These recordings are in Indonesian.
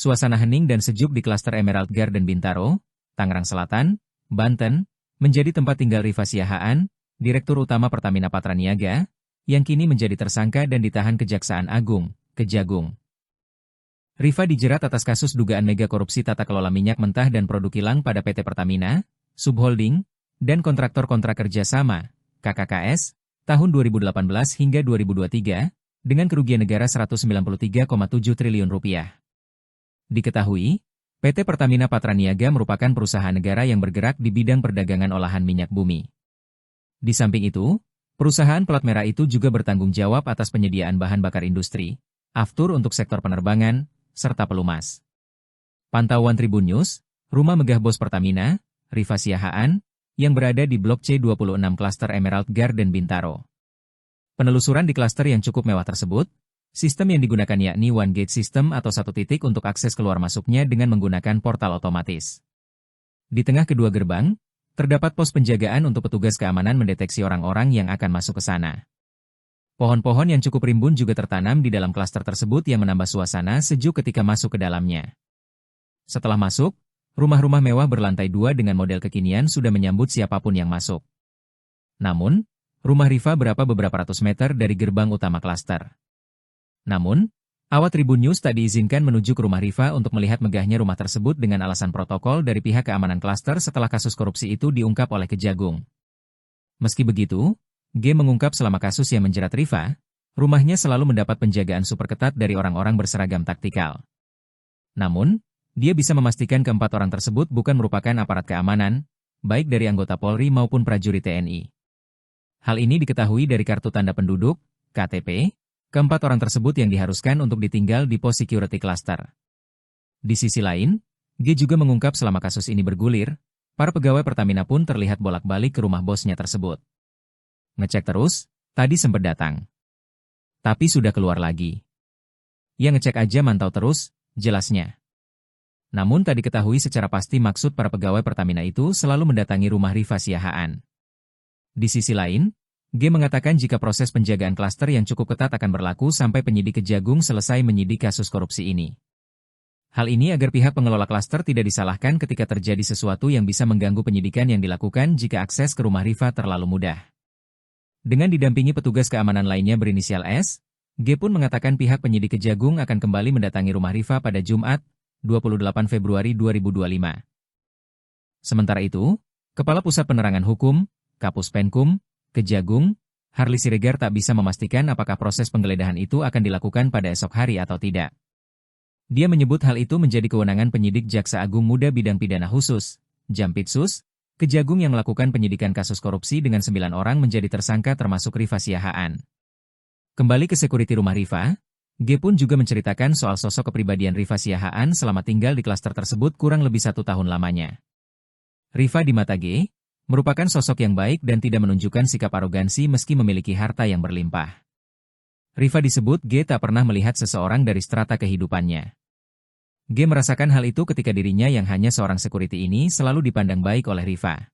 Suasana hening dan sejuk di klaster Emerald Garden Bintaro, Tangerang Selatan, Banten, menjadi tempat tinggal Rifa Siahaan, Direktur Utama Pertamina Patraniaga, yang kini menjadi tersangka dan ditahan Kejaksaan Agung, Kejagung. Rifa dijerat atas kasus dugaan mega korupsi tata kelola minyak mentah dan produk kilang pada PT Pertamina, Subholding, dan kontraktor kontrak kerjasama, KKKS, tahun 2018 hingga 2023, dengan kerugian negara Rp193,7 triliun. Diketahui, PT Pertamina Patraniaga merupakan perusahaan negara yang bergerak di bidang perdagangan olahan minyak bumi. Di samping itu, perusahaan pelat merah itu juga bertanggung jawab atas penyediaan bahan bakar industri, aftur untuk sektor penerbangan, serta pelumas. Pantauan Tribun News, rumah megah bos Pertamina, Rifa Siahaan, yang berada di Blok C26 klaster Emerald Garden Bintaro. Penelusuran di klaster yang cukup mewah tersebut, sistem yang digunakan yakni One Gate System atau satu titik untuk akses keluar masuknya dengan menggunakan portal otomatis. Di tengah kedua gerbang, terdapat pos penjagaan untuk petugas keamanan mendeteksi orang-orang yang akan masuk ke sana. Pohon-pohon yang cukup rimbun juga tertanam di dalam klaster tersebut yang menambah suasana sejuk ketika masuk ke dalamnya. Setelah masuk, rumah-rumah mewah berlantai 2 dengan model kekinian sudah menyambut siapapun yang masuk. Namun, rumah Rifa berada beberapa ratus meter dari gerbang utama klaster. Namun, awak Tribun News tak diizinkan menuju ke rumah Rifa untuk melihat megahnya rumah tersebut dengan alasan protokol dari pihak keamanan klaster setelah kasus korupsi itu diungkap oleh Kejagung. Meski begitu, G mengungkap selama kasus yang menjerat Rifa, rumahnya selalu mendapat penjagaan super ketat dari orang-orang berseragam taktikal. Namun, dia bisa memastikan keempat orang tersebut bukan merupakan aparat keamanan, baik dari anggota Polri maupun prajurit TNI. Hal ini diketahui dari kartu tanda penduduk, KTP, keempat orang tersebut yang diharuskan untuk ditinggal di pos security cluster. Di sisi lain, G juga mengungkap selama kasus ini bergulir, para pegawai Pertamina pun terlihat bolak-balik ke rumah bosnya tersebut. Ngecek terus, tadi sempat datang. Tapi sudah keluar lagi. Ya ngecek aja mantau terus, jelasnya. Namun tak diketahui secara pasti maksud para pegawai Pertamina itu selalu mendatangi rumah Rifa Siahaan. Di sisi lain, G mengatakan jika proses penjagaan klaster yang cukup ketat akan berlaku sampai penyidik Kejagung selesai menyidik kasus korupsi ini. Hal ini agar pihak pengelola klaster tidak disalahkan ketika terjadi sesuatu yang bisa mengganggu penyidikan yang dilakukan jika akses ke rumah Rifa terlalu mudah. Dengan didampingi petugas keamanan lainnya berinisial S, G pun mengatakan pihak penyidik Kejagung akan kembali mendatangi rumah Rifa pada Jumat, 28 Februari 2025. Sementara itu, Kepala Pusat Penerangan Hukum, Kapus Penkum, Kejagung, Harli Siregar tak bisa memastikan apakah proses penggeledahan itu akan dilakukan pada esok hari atau tidak. Dia menyebut hal itu menjadi kewenangan penyidik Jaksa Agung Muda Bidang Pidana Khusus, Jampitsus, Kejagung yang melakukan penyidikan kasus korupsi dengan 9 orang menjadi tersangka termasuk Rifa Siahaan. Kembali ke security rumah Rifa, G pun juga menceritakan soal sosok kepribadian Rifa Siahaan selama tinggal di klaster tersebut kurang lebih 1 tahun lamanya. Rifa di mata G, merupakan sosok yang baik dan tidak menunjukkan sikap arogansi meski memiliki harta yang berlimpah. Rifa disebut G tak pernah melihat seseorang dari strata kehidupannya. G merasakan hal itu ketika dirinya yang hanya seorang security ini selalu dipandang baik oleh Rifa.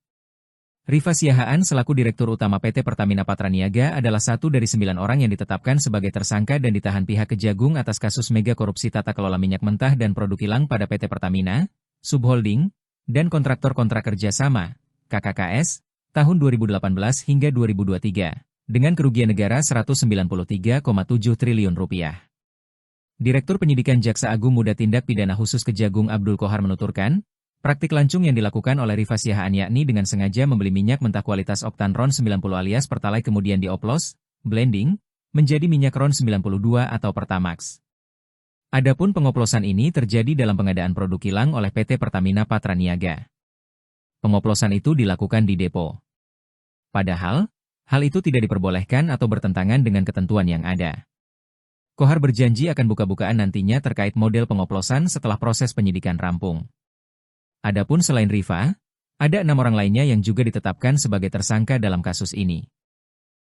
Rifa Siahaan selaku Direktur Utama PT Pertamina Patraniaga adalah satu dari 9 orang yang ditetapkan sebagai tersangka dan ditahan pihak Kejagung atas kasus mega korupsi tata kelola minyak mentah dan produk kilang pada PT Pertamina, Subholding, dan kontraktor kontrak kerjasama, KKKS, tahun 2018 hingga 2023, dengan kerugian negara Rp193,7 triliun. Direktur Penyidikan Jaksa Agung Muda Tindak Pidana Khusus Kejagung Abdul Kohar menuturkan, praktik lancung yang dilakukan oleh Rifa Siahaan yakni dengan sengaja membeli minyak mentah kualitas oktan RON 90 alias Pertalite kemudian dioplos, blending, menjadi minyak RON 92 atau Pertamax. Adapun pengoplosan ini terjadi dalam pengadaan produk kilang oleh PT Pertamina Patraniaga. Pengoplosan itu dilakukan di depo. Padahal, hal itu tidak diperbolehkan atau bertentangan dengan ketentuan yang ada. Kohar berjanji akan buka-bukaan nantinya terkait model pengoplosan setelah proses penyidikan rampung. Adapun selain Rifa, ada 6 orang lainnya yang juga ditetapkan sebagai tersangka dalam kasus ini.